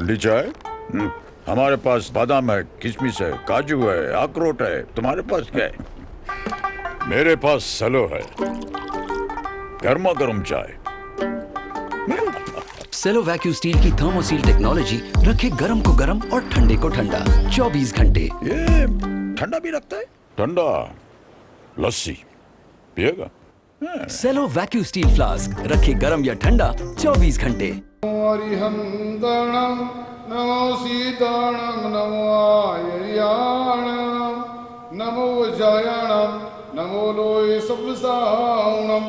ठंडी चाय? हमारे पास बादाम है, किशमिश है, काजू है, अखरोट है। तुम्हारे पास क्या है? मेरे पास सेलो है, गर्मा गर्म चाय। सेलो वैक्यू स्टील की थर्मोसील टेक्नोलॉजी रखे गर्म को गर्म और ठंडे को ठंडा 24 घंटे। ये ठंडा भी रखता है? ठंडा लस्सी पिएगा? सेलो वैक्यू स्टील फ्लास्क रखे गर्म या ठंडा 24 घंटे। हरिहंदणं नमो सीताणं नमो आयर्याणं नमो वज्रायणं नमो लोये सब्बसावणं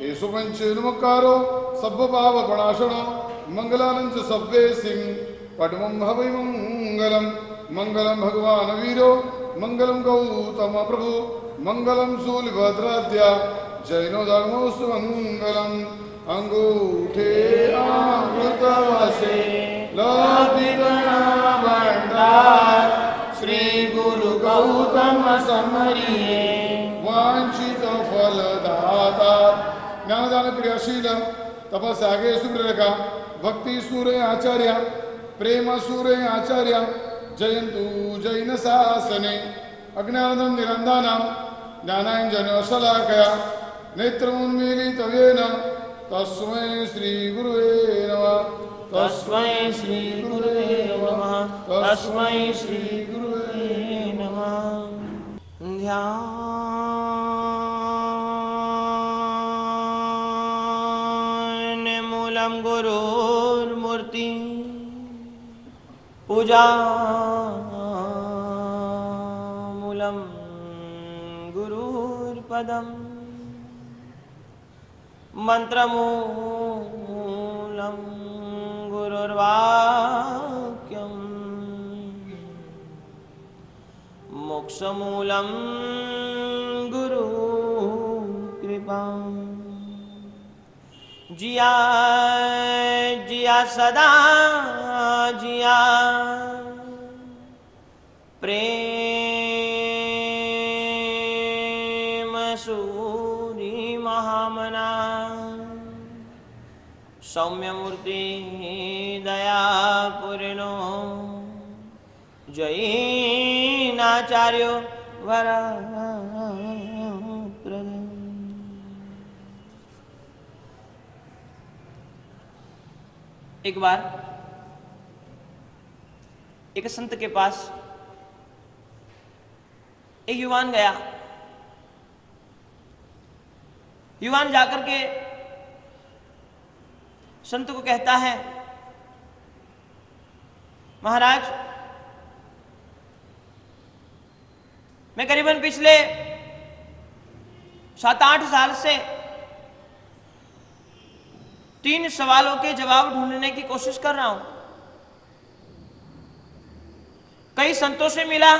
येषु पंचनमकारो सब्बपावपणाशनं मंगलानं च सब्बे सिंह पद्मं हवै मंगलं मंगलं भगवान् वीरो मंगलं गौतम प्रभु मंगलं शूलभद्राद्या जैनो धर्मोऽस्तु मंगलम् अंगूठे अमृतवसे लौकिकना भंडार श्री गुरु गौतम समरिये वांछित फलदाता ज्ञानदान क्रियाशील तपस्यागे सुरेखा भक्ति सूर्य आचार्य प्रेम सूर्य आचार्य जयंतु जैन शासने अज्ञानदं निरंदानां ज्ञानाञ्जन शलाकया नेत्रोन्मीलितव्येन तस्मै श्री गुरुवे नमः तस्मै श्री गुरुवे नमः तस्मै श्री गुरुवे नमः। ध्यानमूलं गुरुर्मूर्ति पूजामूलं गुरुर्पदम् मंत्रमूलं गुरुर्वाक्यं मोक्षमूलं गुरुकृपा। जिया जिया सदा जिया प्रेम सूरी महामना सौम्यमूर्ति दया पूर्णो जैनाचार्यो वरप्रद। एक बार एक संत के पास एक युवान गया। युवान जाकर के संत को कहता है, महाराज मैं करीबन पिछले 7-8 साल से 3 सवालों के जवाब ढूंढने की कोशिश कर रहा हूं। कई संतों से मिला,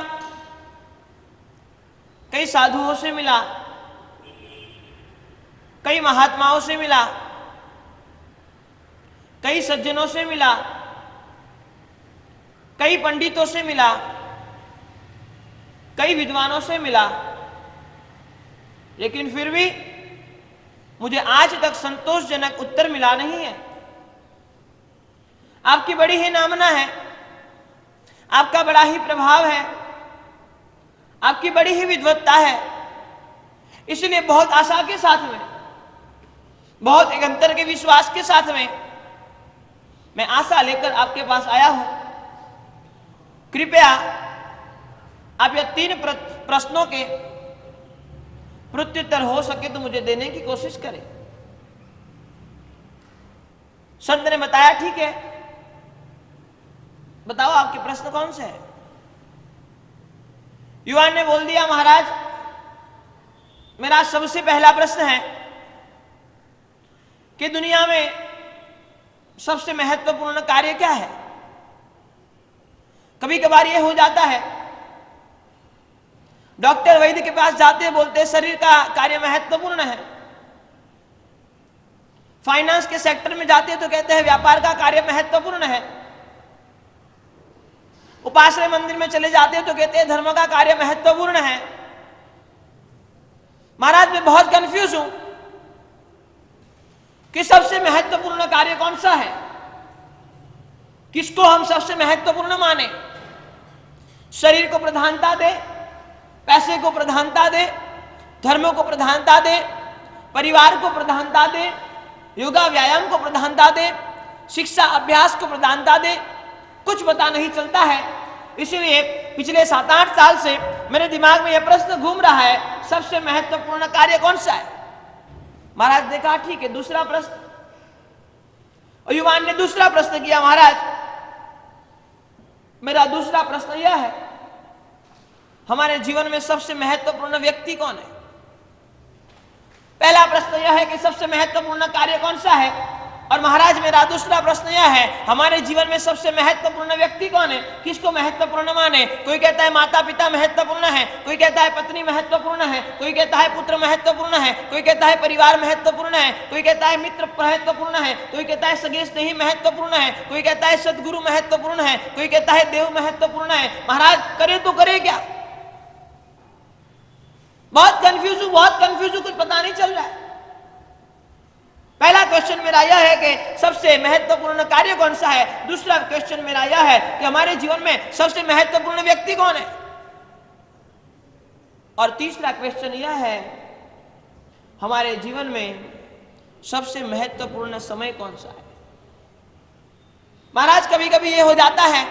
कई साधुओं से मिला, कई महात्माओं से मिला, कई सज्जनों से मिला, कई पंडितों से मिला, कई विद्वानों से मिला, लेकिन फिर भी मुझे आज तक संतोषजनक उत्तर मिला नहीं है। आपकी बड़ी ही नामना है, आपका बड़ा ही प्रभाव है, आपकी बड़ी ही विद्वत्ता है, इसलिए बहुत आशा के साथ में, बहुत एक अंतर के विश्वास के साथ में मैं आशा लेकर आपके पास आया हूं। कृपया आप यह 3 प्रश्नों के प्रत्युत्तर हो सके तो मुझे देने की कोशिश करें। संत ने बताया, ठीक है, बताओ आपके प्रश्न कौन से हैं। युवान ने बोल दिया, महाराज मेरा सबसे पहला प्रश्न है कि दुनिया में सबसे महत्वपूर्ण कार्य क्या है। कभी कभार यह हो जाता है, डॉक्टर वैद्य के पास जाते हैं, बोलते हैं शरीर का कार्य महत्वपूर्ण है। फाइनेंस के सेक्टर में जाते हैं तो कहते हैं व्यापार का कार्य महत्वपूर्ण है। उपाश्रय मंदिर में चले जाते हैं तो कहते हैं धर्म का कार्य महत्वपूर्ण है। महाराज मैं बहुत कंफ्यूज हूं कि सबसे महत्वपूर्ण कार्य कौन सा है। किसको हम सबसे महत्वपूर्ण माने? शरीर को प्रधानता दे, पैसे को प्रधानता दे, धर्म को प्रधानता दे, परिवार को प्रधानता दे, योगा व्यायाम को प्रधानता दे, शिक्षा अभ्यास को प्रधानता दे, कुछ पता नहीं चलता है। इसलिए पिछले 7-8 साल से मेरे दिमाग में यह प्रश्न घूम रहा है, सबसे महत्वपूर्ण कार्य कौन सा है? महाराज ने कहा ठीक है, दूसरा प्रश्न। और युवान ने दूसरा प्रश्न किया, महाराज मेरा दूसरा प्रश्न यह है, हमारे जीवन में सबसे महत्वपूर्ण व्यक्ति कौन है? पहला प्रश्न यह है कि सबसे महत्वपूर्ण कार्य कौन सा है, और महाराज मेरा दूसरा प्रश्न यह है, हमारे जीवन में सबसे महत्वपूर्ण व्यक्ति कौन है? किसको महत्वपूर्ण माने? कोई कहता है माता पिता महत्वपूर्ण है, कोई कहता है पत्नी महत्वपूर्ण है, कोई कहता है पुत्र महत्वपूर्ण है, कोई कहता है परिवार महत्वपूर्ण है, कोई कहता है मित्र महत्वपूर्ण है, कोई कहता है सगे स्नेही महत्वपूर्ण है, कोई कहता है सदगुरु महत्वपूर्ण है, कोई कहता है देव महत्वपूर्ण है। महाराज करे तो करे क्या? बहुत कंफ्यूज हूं, कुछ पता नहीं चल रहा है। पहला क्वेश्चन मेरा यह है कि सबसे महत्वपूर्ण कार्य कौन सा है। दूसरा क्वेश्चन मेरा यह है कि हमारे जीवन में सबसे महत्वपूर्ण व्यक्ति कौन है। और तीसरा क्वेश्चन यह है, हमारे जीवन में सबसे महत्वपूर्ण समय कौन सा है। महाराज कभी कभी यह हो जाता है,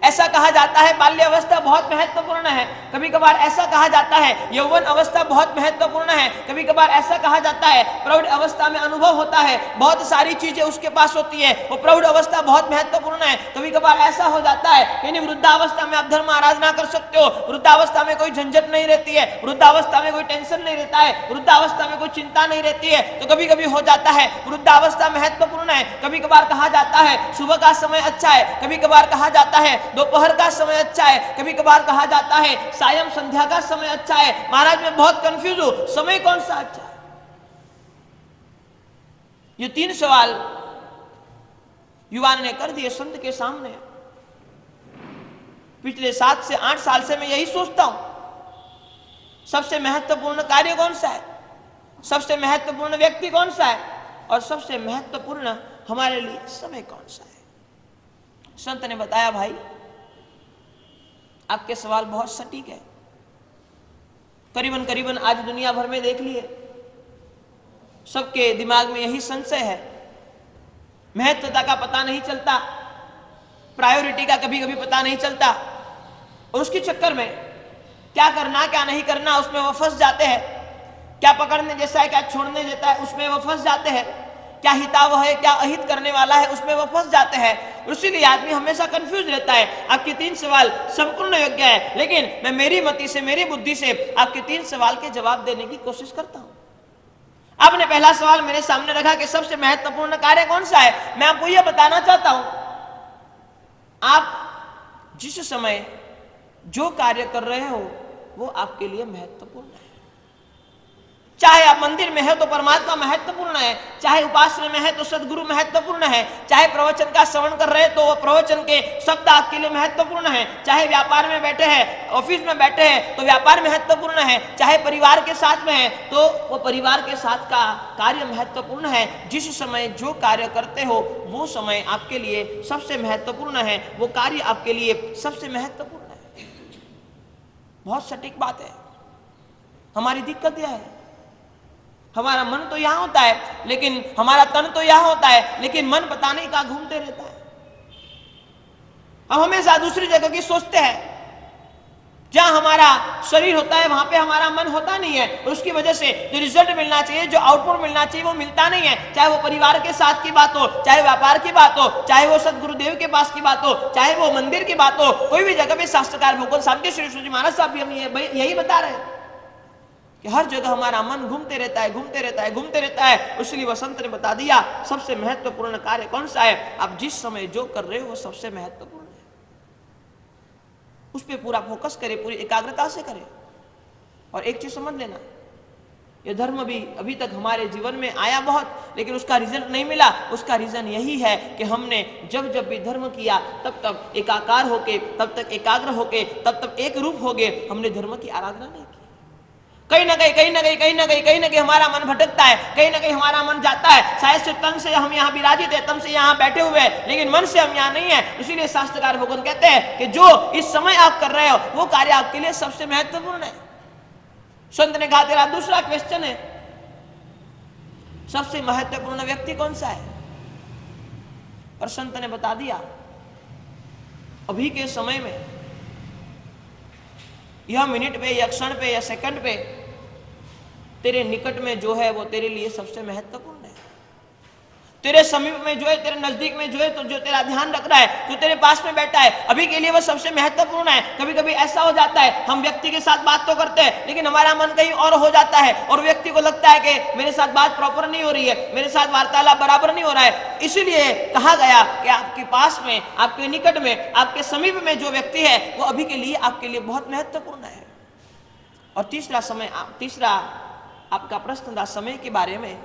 ऐसा कहा जाता है बाल्यावस्था बहुत महत्वपूर्ण है, कभी कभार ऐसा कहा जाता है यौवन अवस्था बहुत महत्वपूर्ण है, कभी कभार ऐसा कहा जाता है प्रौढ़ अवस्था में अनुभव होता है, बहुत सारी चीजें उसके पास होती है, वो प्रौढ़ अवस्था बहुत महत्वपूर्ण है। कभी कभार ऐसा हो जाता है कि वृद्धावस्था में आप धर्म आराधना कर सकते हो, वृद्धावस्था में कोई झंझट नहीं रहती है, वृद्धावस्था में कोई टेंशन नहीं रहता है, वृद्धावस्था में कोई चिंता नहीं रहती है। तो कभी कभी हो जाता है वृद्धावस्था महत्वपूर्ण है, कभी कभार कहा जाता है सुबह का समय अच्छा है, कभी कभार कहा जाता है दोपहर का समय अच्छा है, कभी कभार कहा जाता है सायं संध्या का समय अच्छा है। महाराज मैं बहुत कंफ्यूज हूं, समय कौन सा अच्छा है? ये 3 सवाल युवान ने कर दिए संत के सामने। पिछले 7 से 8 साल से मैं यही सोचता हूं, सबसे महत्वपूर्ण कार्य कौन सा है, सबसे महत्वपूर्ण व्यक्ति कौन सा है, और सबसे महत्वपूर्ण हमारे लिए समय कौन सा है। संत ने बताया भाई आपके सवाल बहुत सटीक है, करीबन करीबन आज दुनिया भर में देख लिए सबके दिमाग में यही संशय है, महत्वता का पता नहीं चलता, प्रायोरिटी का कभी कभी पता नहीं चलता, और उसके चक्कर में क्या करना क्या नहीं करना उसमें वो फंस जाते हैं, क्या पकड़ने जैसा है क्या छोड़ने जैसा है उसमें वो फंस जाते हैं, क्या हितावह है क्या अहित करने वाला है उसमें वो फंस जाते हैं। इसीलिए आदमी हमेशा कंफ्यूज रहता है। आपके 3 सवाल संपूर्ण योग्य है, लेकिन मैं मेरी मति से मेरी बुद्धि से आपके 3 सवाल के जवाब देने की कोशिश करता हूं। आपने पहला सवाल मेरे सामने रखा कि सबसे महत्वपूर्ण कार्य कौन सा है। मैं आपको यह बताना चाहता हूं, आप जिस समय जो कार्य कर रहे हो वो आपके लिए महत्वपूर्ण है। चाहे आप मंदिर में है तो परमात्मा महत्वपूर्ण है, चाहे उपासना में है तो सदगुरु महत्वपूर्ण है, चाहे प्रवचन का श्रवण कर रहे हैं तो वो प्रवचन के शब्द आपके लिए महत्वपूर्ण है, चाहे व्यापार में बैठे हैं ऑफिस में बैठे हैं तो व्यापार महत्वपूर्ण है, चाहे परिवार के साथ में है तो वो परिवार के साथ का कार्य महत्वपूर्ण है। जिस समय जो कार्य करते हो वो समय आपके लिए सबसे महत्वपूर्ण है, वो कार्य आपके लिए सबसे महत्वपूर्ण है। बहुत सटीक बात है। हमारी दिक्कत यह है, हमारा मन तो यहां होता है लेकिन हमारा तन तो यहां होता है, लेकिन मन पता नहीं कहां घूमते रहता है। हम हमेशा दूसरी जगह की सोचते हैं, जहां हमारा शरीर होता है वहां पे हमारा मन होता नहीं है, और उसकी वजह से जो रिजल्ट मिलना चाहिए, जो आउटपुट मिलना चाहिए वो मिलता नहीं है। चाहे वो परिवार के साथ की बात हो, चाहे व्यापार की बात हो, चाहे वो सदगुरुदेव के पास की बात हो, चाहे वो मंदिर की बात हो, कोई भी जगह पे शास्त्रकार भगवान शांति श्री महाराज साहब भी हम यही बता रहे हैं कि हर जगह हमारा मन घूमते रहता है, घूमते रहता है, घूमते रहता है। इसलिए वसंत ने बता दिया सबसे महत्वपूर्ण कार्य कौन सा है। आप जिस समय जो कर रहे हो वो सबसे महत्वपूर्ण है, उस पर पूरा फोकस करें, पूरी एकाग्रता से करें। और एक चीज समझ लेना, ये धर्म भी अभी तक हमारे जीवन में आया बहुत, लेकिन उसका रिजल्ट नहीं मिला। उसका रीजन यही है कि हमने जब जब भी धर्म किया तब तब एकाकार होके, तब तक एकाग्र होके, तब तक एक रूप होके हमने धर्म की आराधना नहीं की। कहीं ना कहीं हमारा मन भटकता है, कहीं ना कहीं हमारा मन जाता है। शायद से तन से हम यहाँ विराजित है, तन से यहाँ बैठे हुए हैं, लेकिन मन से हम यहाँ नहीं है। इसीलिए शास्त्रकार भगवान कहते हैं कि जो इस समय आप कर रहे हो वो कार्य आपके लिए सबसे महत्वपूर्ण है। संत ने कहा तेरा दूसरा क्वेश्चन है, सबसे महत्वपूर्ण व्यक्ति कौन सा है? और संत ने बता दिया, अभी के समय में यह मिनट पे या क्षण पे या सेकंड पे तेरे निकट में जो है वो तेरे लिए सबसे महत्वपूर्ण है। तेरे समीप में जो है, तेरे नजदीक में जो है, तो जो तेरा ध्यान रख रहा है, जो तेरे पास में बैठा है, अभी के लिए वो सबसे महत्वपूर्ण है। कभी कभी ऐसा हो जाता है, हम व्यक्ति के साथ बात तो करते हैं लेकिन हमारा मन कहीं और हो जाता है और व्यक्ति को लगता है कि मेरे साथ बात प्रॉपर नहीं हो रही है, मेरे साथ वार्तालाप बराबर नहीं हो रहा है। इसीलिए कहा गया कि आपके पास में, आपके निकट में, आपके समीप में जो व्यक्ति है वो अभी के लिए आपके लिए बहुत महत्वपूर्ण है। और तीसरा आपका प्रश्न था समय के बारे में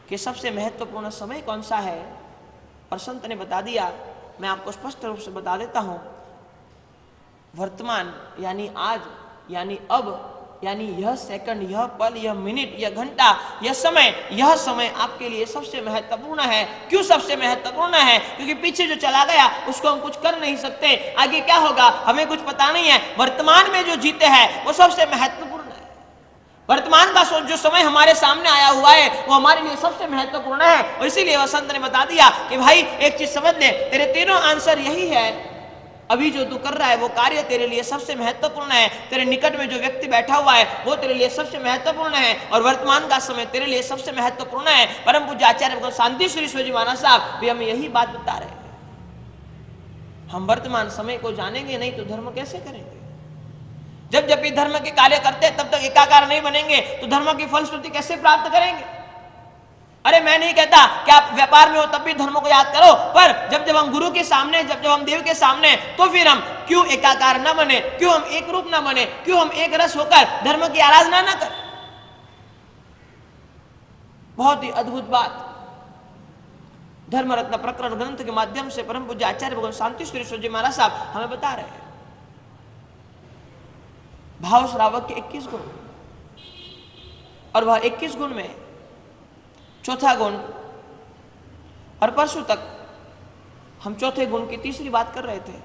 कि सबसे महत्वपूर्ण समय कौन सा है, और संत ने बता दिया। मैं आपको स्पष्ट रूप से बता देता हूं, वर्तमान यानी आज, यानी अब, यानी यह सेकंड, यह पल, यह मिनट, यह घंटा, यह समय आपके लिए सबसे महत्वपूर्ण है। क्यों सबसे महत्वपूर्ण है? क्योंकि पीछे जो चला गया उसको हम कुछ कर नहीं सकते, आगे क्या होगा हमें कुछ पता नहीं है। वर्तमान में जो जीते हैं वो सबसे महत्वपूर्ण है। वर्तमान का जो समय हमारे सामने आया हुआ है वो हमारे लिए सबसे महत्वपूर्ण है। और इसीलिए वसंत ने बता दिया कि भाई एक चीज समझ ले, तेरे तीनों आंसर यही है। अभी जो तू कर रहा है वो कार्य तेरे लिए सबसे महत्वपूर्ण है। तेरे निकट में जो व्यक्ति बैठा हुआ है वो तेरे लिए सबसे महत्वपूर्ण है, और वर्तमान का समय तेरे लिए सबसे महत्वपूर्ण है। परम पूज्य आचार्य भगवान शांति श्री शिवाजी महाराज साहब भी हमें यही बात बता रहे हैं। हम वर्तमान समय को जानेंगे नहीं तो धर्म कैसे करेंगे? जब भी धर्म के कार्य करते हैं तब तक एकाकार नहीं बनेंगे तो धर्म की फलश्रुति कैसे प्राप्त करेंगे? अरे मैं नहीं कहता कि आप व्यापार में हो तब भी धर्म को याद करो, पर जब हम गुरु के सामने, जब हम देव के सामने, तो फिर हम क्यों एकाकार न बने, क्यों हम एक रूप न बने, क्यों हम एक रस होकर धर्म की आराधना न करें? बहुत ही अद्भुत बात धर्म रत्न प्रकरण ग्रंथ के माध्यम से परम पूज्य आचार्य भगवान शांति श्री शिवाजी महाराज साहब हमें बता रहे हैं। भाव श्रावक के 21 गुण, और वह 21 गुण में चौथा गुण, और परसों तक हम चौथे गुण की तीसरी बात कर रहे थे,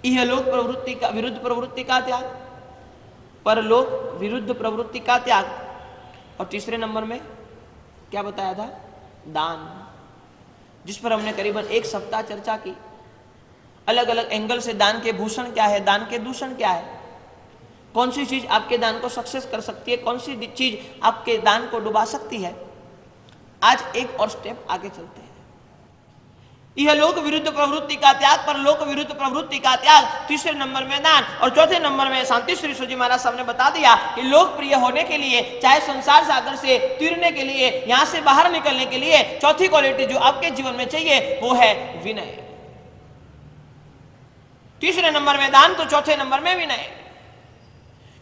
इहलोक प्रवृत्ति का विरुद्ध प्रवृत्ति का त्याग, परलोक विरुद्ध प्रवृत्ति का त्याग, और तीसरे नंबर में क्या बताया था? दान, जिस पर हमने करीबन एक सप्ताह चर्चा की। अलग अलग एंगल से दान के भूषण क्या है, दान के दूषण क्या है, कौन सी चीज आपके दान को सक्सेस कर सकती है, कौन सी चीज आपके दान को डुबा सकती है। आज एक और स्टेप आगे चलते हैं। यह लोक विरुद्ध प्रवृत्ति का त्याग, पर लोक विरुद्ध प्रवृत्ति का त्याग, तीसरे नंबर में दान, और चौथे नंबर में शांति श्री शिवाजी महाराज साहब ने बता दिया कि लोकप्रिय होने के लिए, चाहे संसार सागर से तीरने के लिए, यहां से बाहर निकलने के लिए चौथी क्वालिटी जो आपके जीवन में चाहिए वो है विनय। तीसरे नंबर में दान तो चौथे नंबर में विनय।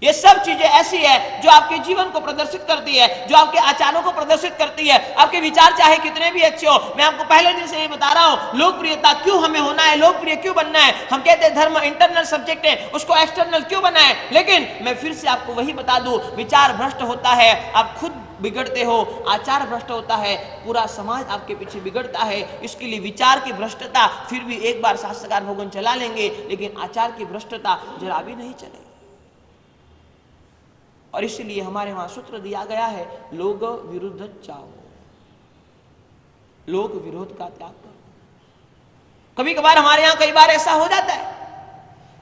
ये सब चीजें ऐसी है जो आपके जीवन को प्रदर्शित करती है, जो आपके आचारों को प्रदर्शित करती है। आपके विचार चाहे कितने भी अच्छे हो, मैं आपको पहले दिन से ये बता रहा हूं, लोकप्रियता क्यों हमें होना है, लोकप्रिय क्यों बनना है। हम कहते हैं धर्म इंटरनल सब्जेक्ट है, उसको एक्सटर्नल क्यों बनाए, लेकिन मैं फिर से आपको वही बता दूं, विचार भ्रष्ट होता है, आप खुद बिगड़ते हो, आचार भ्रष्ट होता है, पूरा समाज आपके पीछे बिगड़ता है। इसके लिए विचार की भ्रष्टता फिर भी एक बार शास्त्रकार भगवान चला लेंगे, लेकिन आचार की भ्रष्टता जरा भी नहीं चलेगी। और इसलिए हमारे वहां सूत्र दिया गया है, लोग विरुद्ध चाहो, लोग विरोध का त्याग करो। कभी कभार हमारे यहां कई बार ऐसा हो जाता है,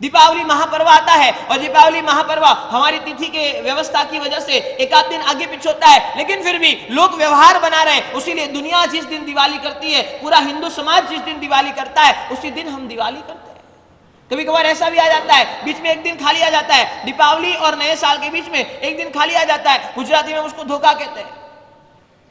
दीपावली महापर्व आता है और दीपावली महापर्व हमारी तिथि के व्यवस्था की वजह से एक आध दिन आगे पीछे होता है, लेकिन फिर भी लोग व्यवहार बना रहे हैं। उसीलिए दुनिया जिस दिन दिवाली करती है, पूरा हिंदू समाज जिस दिन दिवाली करता है, उसी दिन हम दिवाली करते हैं। कभी कभार ऐसा भी आ जाता है, बीच में एक दिन खाली आ जाता है, दीपावली और नए साल के बीच में एक दिन खाली आ जाता है, गुजराती में उसको धोखा कहते हैं।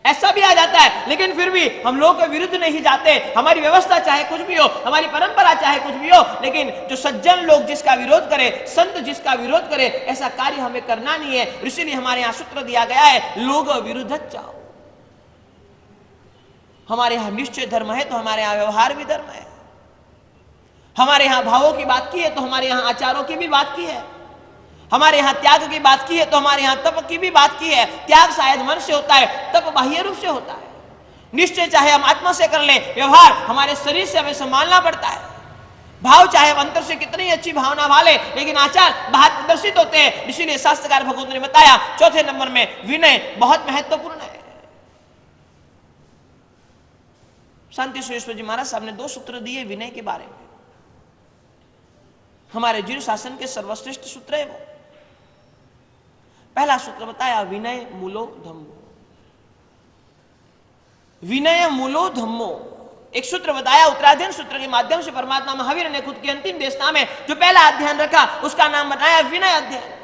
ऐसा भी आ जाता है, लेकिन फिर भी हम लोग के विरुद्ध नहीं जाते। हमारी व्यवस्था चाहे कुछ भी हो, हमारी परंपरा चाहे कुछ भी हो, लेकिन जो सज्जन लोग जिसका विरोध करे, संत जिसका विरोध करे, ऐसा कार्य हमें करना नहीं है। इसीलिए हमारे यहाँ सूत्र दिया गया है, लोग विरुद्ध चाहो। हमारे यहाँ निश्चय धर्म है तो हमारे यहाँ व्यवहार भी धर्म है। हमारे यहाँ भावों की बात की है तो हमारे यहाँ आचारों की भी बात की है। हमारे यहाँ त्याग की बात की है तो हमारे यहाँ तप की भी बात की है। त्याग शायद मन से होता है, तप बाह्य रूप से होता है। निश्चय चाहे हम आत्मा से कर ले, व्यवहार हमारे शरीर से हमें संभालना पड़ता है। भाव चाहे हम अंतर से कितनी अच्छी भावना वाले, लेकिन आचार बाहर प्रदर्शित होते हैं। इसीलिए शास्त्रकार भगवत ने बताया चौथे नंबर में विनय बहुत महत्वपूर्ण है। शांति सुरेश्वर जी महाराज साहब ने 2 सूत्र दिए विनय के बारे में। हमारे जीव शासन के सर्वश्रेष्ठ सूत्र है वो। पहला सूत्र बताया विनय मूलो धम्मो। विनय मूलो धम्मो एक सूत्र बताया। उत्तराध्ययन सूत्र के माध्यम से परमात्मा महावीर ने खुद की अंतिम देशना में जो पहला अध्ययन रखा उसका नाम बताया विनय अध्ययन।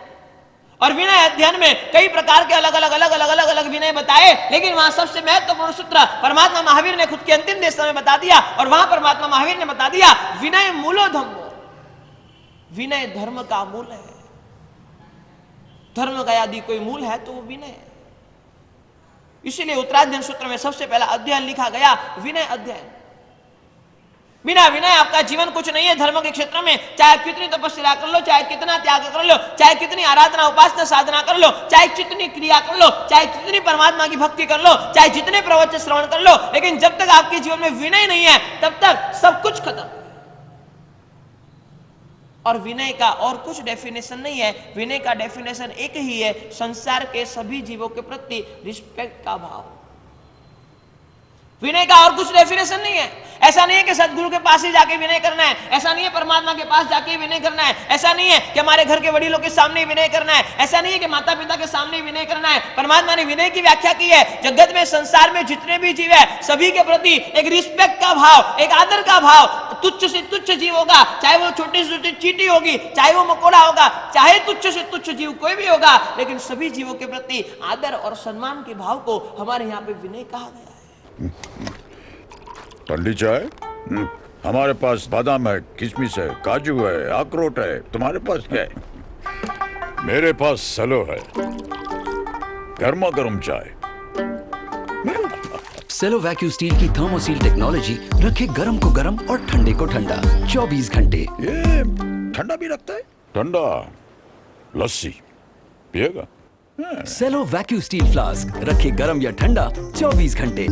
और विनय अध्ययन में कई प्रकार के अलग अलग विनय बताए, लेकिन वहां सबसे महत्वपूर्ण सूत्र परमात्मा महावीर ने खुद की अंतिम देशना में बता दिया। और वहां परमात्मा महावीर ने बता दिया विनय मूलो धम्मो। विनय धर्म का मूल है। धर्म का यदि कोई मूल है तो वो विनय है। इसीलिए उत्तराध्ययन सूत्र में सबसे पहला अध्ययन लिखा गया विनय अध्ययन। बिना विनय आपका जीवन कुछ नहीं है। धर्म के क्षेत्र में चाहे कितनी तपस्या कर लो, चाहे कितना त्याग कर लो, चाहे कितनी आराधना उपासना साधना कर लो, चाहे कितनी क्रिया कर लो, चाहे कितनी परमात्मा की भक्ति कर लो, चाहे जितने प्रवचन श्रवण कर लो, लेकिन जब तक आपके जीवन में विनय नहीं है तब तक सब कुछ खत्म। और विनय का और कुछ डेफिनेशन नहीं है। विनय का डेफिनेशन एक ही है, संसार के सभी जीवों के प्रति रिस्पेक्ट का भाव। विनय का और कुछ डेफिनेशन नहीं है। ऐसा नहीं है कि सदगुरु के पास ही जाके विनय करना है, ऐसा नहीं है परमात्मा के पास जाके विनय करना है, ऐसा नहीं है कि हमारे घर के वडीलों के सामने विनय करना है, ऐसा नहीं है कि माता पिता के सामने विनय करना है। परमात्मा ने विनय की व्याख्या की है, जगत में संसार में जितने भी जीव है सभी के प्रति एक रिस्पेक्ट का भाव, एक आदर का भाव। तुच्छ से तुच्छ जीव होगा, चाहे वो छोटी से छोटी चींटी होगी, चाहे वो मकोड़ा होगा, चाहे तुच्छ से तुच्छ जीव कोई भी होगा, लेकिन सभी जीवों के प्रति आदर और सम्मान के भाव को हमारे यहाँ पे विनय कहा गया है। ठंडी चाय? हमारे पास बादाम है, किशमिश है, काजू है, अखरोट है। तुम्हारे पास क्या है? मेरे पास सलो है, गर्मा गर्म चाय। सेलो वैक्यूम स्टील की थर्मोसील टेक्नोलॉजी रखे गर्म को गर्म और ठंडे को ठंडा 24 घंटे। ये ठंडा भी रखता है? ठंडा लस्सी पिएगा? सेलो वैक्यूम स्टील फ्लास्क रखे गर्म या ठंडा 24 घंटे।